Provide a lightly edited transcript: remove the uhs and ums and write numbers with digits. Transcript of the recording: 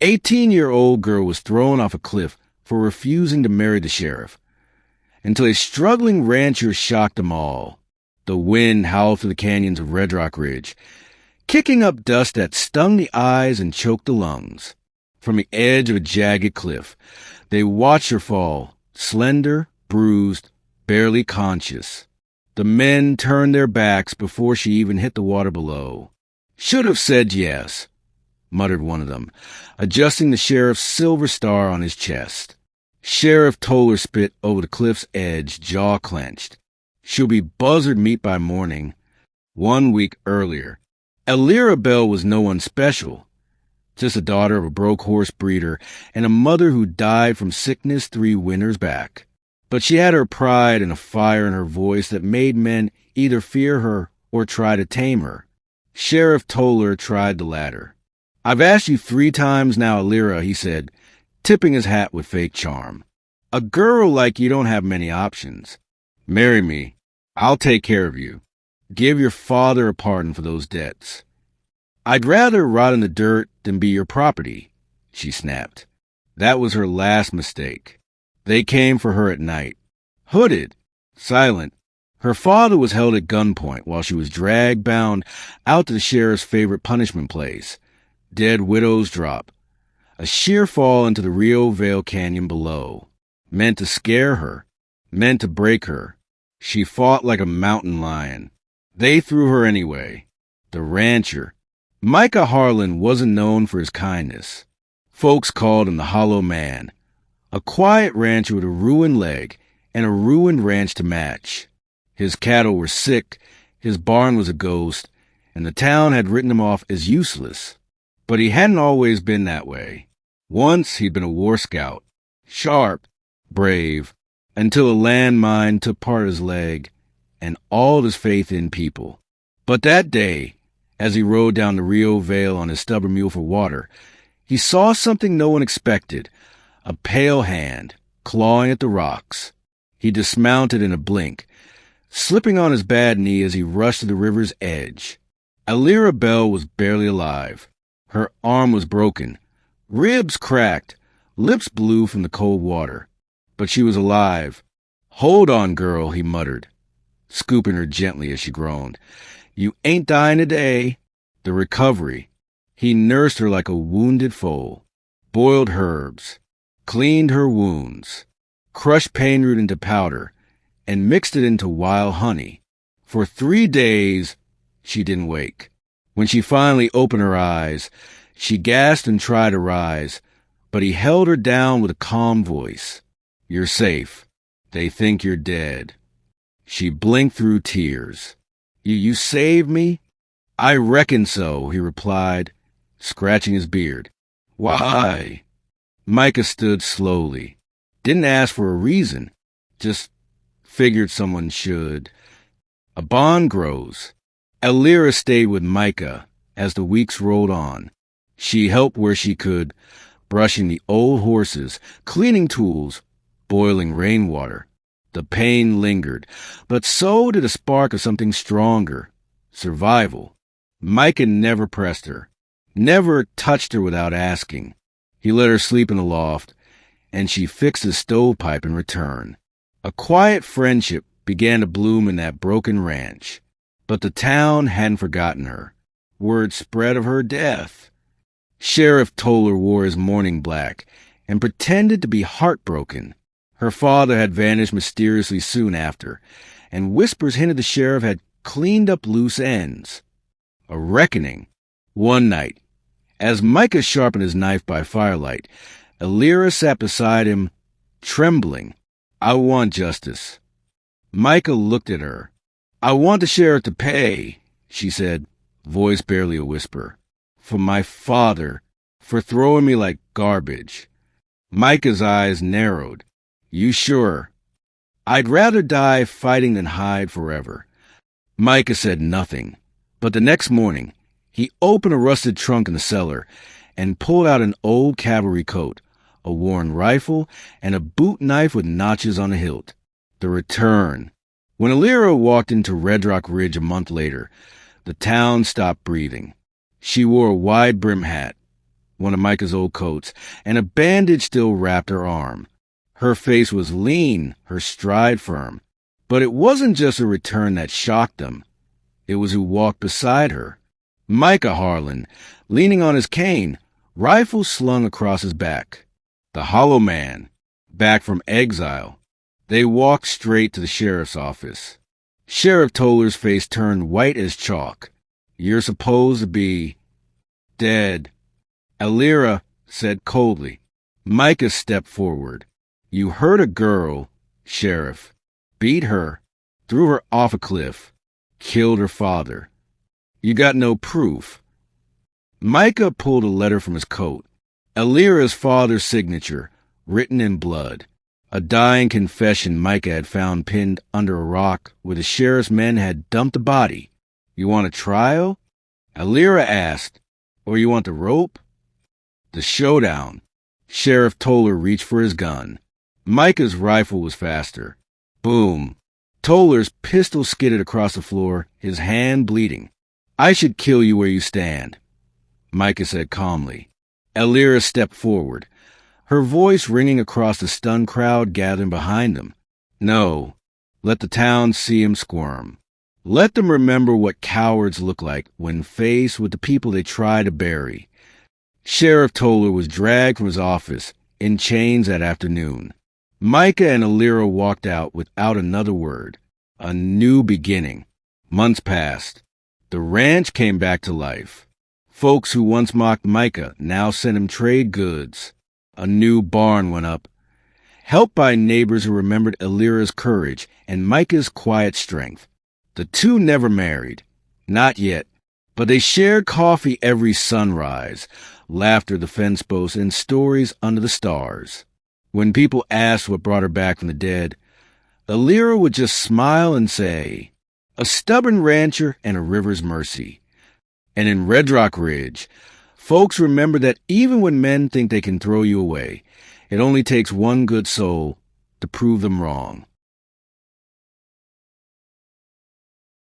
18-year-old girl was thrown off a cliff for refusing to marry the sheriff, until a struggling rancher shocked them all. The wind howled through the canyons of Red Rock Ridge, kicking up dust that stung the eyes and choked the lungs. From the edge of a jagged cliff, they watched her fall, slender, bruised, barely conscious. The men turned their backs before she even hit the water below. "Should have said yes," muttered one of them, adjusting the sheriff's silver star on his chest. Sheriff Toller spit over the cliff's edge, jaw clenched. She'll be buzzard meat by morning. 1 week earlier, Elira Bell was no one special, just a daughter of a broke horse breeder and a mother who died from sickness 3 winters back. But she had her pride and a fire in her voice that made men either fear her or try to tame her. Sheriff Toller tried the latter. "I've asked you 3 times now, Elira," he said, tipping his hat with fake charm. "A girl like you don't have many options. Marry me. I'll take care of you. Give your father a pardon for those debts." "I'd rather rot in the dirt than be your property," she snapped. That was her last mistake. They came for her at night. Hooded, silent. Her father was held at gunpoint while she was dragged bound out to the sheriff's favorite punishment place, Dead Widow's Drop, a sheer fall into the Rio Vale Canyon below, meant to scare her, meant to break her. She fought like a mountain lion. They threw her anyway. The rancher, Micah Harlan, wasn't known for his kindness. Folks called him the Hollow Man, a quiet rancher with a ruined leg and a ruined ranch to match. His cattle were sick, his barn was a ghost, and the town had written him off as useless. But he hadn't always been that way. Once he'd been a war scout, sharp, brave, until a landmine took part of his leg and all his faith in people. But that day, as he rode down the Rio Vale on his stubborn mule for water, he saw something no one expected, a pale hand clawing at the rocks. He dismounted in a blink, slipping on his bad knee as he rushed to the river's edge. Elira Bell was barely alive. Her arm was broken, ribs cracked, lips blue from the cold water. But she was alive. "Hold on, girl," he muttered, scooping her gently as she groaned. "You ain't dying today." The recovery. He nursed her like a wounded foal, boiled herbs, cleaned her wounds, crushed pain root into powder, and mixed it into wild honey. For 3 days, she didn't wake. When she finally opened her eyes, she gasped and tried to rise, but he held her down with a calm voice. "You're safe. They think you're dead." She blinked through tears. You saved me?" "I reckon so," he replied, scratching his beard. "Why?" Micah stood slowly. Didn't ask for a reason. Just figured someone should. A bond grows. Elira stayed with Micah as the weeks rolled on. She helped where she could, brushing the old horses, cleaning tools, boiling rainwater. The pain lingered, but so did a spark of something stronger, survival. Micah never pressed her, never touched her without asking. He let her sleep in the loft, and she fixed his stovepipe in return. A quiet friendship began to bloom in that broken ranch. But the town hadn't forgotten her. Word spread of her death. Sheriff Toller wore his mourning black and pretended to be heartbroken. Her father had vanished mysteriously soon after, and whispers hinted the sheriff had cleaned up loose ends. A reckoning. One night, as Micah sharpened his knife by firelight, Elira sat beside him, trembling. "I want justice." Micah looked at her. "I want the sheriff to pay," she said, voice barely a whisper, "for my father, for throwing me like garbage." Micah's eyes narrowed. "You sure?" "I'd rather die fighting than hide forever." Micah said nothing, but the next morning, he opened a rusted trunk in the cellar and pulled out an old cavalry coat, a worn rifle, and a boot knife with notches on the hilt. The return. When Elira walked into Red Rock Ridge a month later, the town stopped breathing. She wore a wide-brim hat, one of Micah's old coats, and a bandage still wrapped her arm. Her face was lean, her stride firm. But it wasn't just her return that shocked them. It was who walked beside her. Micah Harlan, leaning on his cane, rifle slung across his back. The Hollow Man, back from exile. They walked straight to the sheriff's office. Sheriff Toller's face turned white as chalk. "You're supposed to be dead," Elira said coldly. Micah stepped forward. "You hurt a girl, Sheriff. Beat her, threw her off a cliff, killed her father. You got no proof." Micah pulled a letter from his coat. Elira's father's signature, written in blood. A dying confession Micah had found pinned under a rock where the sheriff's men had dumped the body. "You want a trial?" Elira asked. "Or you want the rope?" The showdown. Sheriff Toller reached for his gun. Micah's rifle was faster. Boom. Toller's pistol skidded across the floor, his hand bleeding. "I should kill you where you stand," Micah said calmly. Elira stepped forward, her voice ringing across the stunned crowd gathering behind them. "No, let the town see him squirm. Let them remember what cowards look like when faced with the people they try to bury." Sheriff Toller was dragged from his office, in chains that afternoon. Micah and Elira walked out without another word. A new beginning. Months passed. The ranch came back to life. Folks who once mocked Micah now sent him trade goods. A new barn went up. Helped by neighbors who remembered Elira's courage and Micah's quiet strength. The two never married. Not yet. But they shared coffee every sunrise, laughter the fence posts, and stories under the stars. When people asked what brought her back from the dead, Elira would just smile and say, "A stubborn rancher and a river's mercy." And in Red Rock Ridge, folks remember that even when men think they can throw you away, it only takes one good soul to prove them wrong.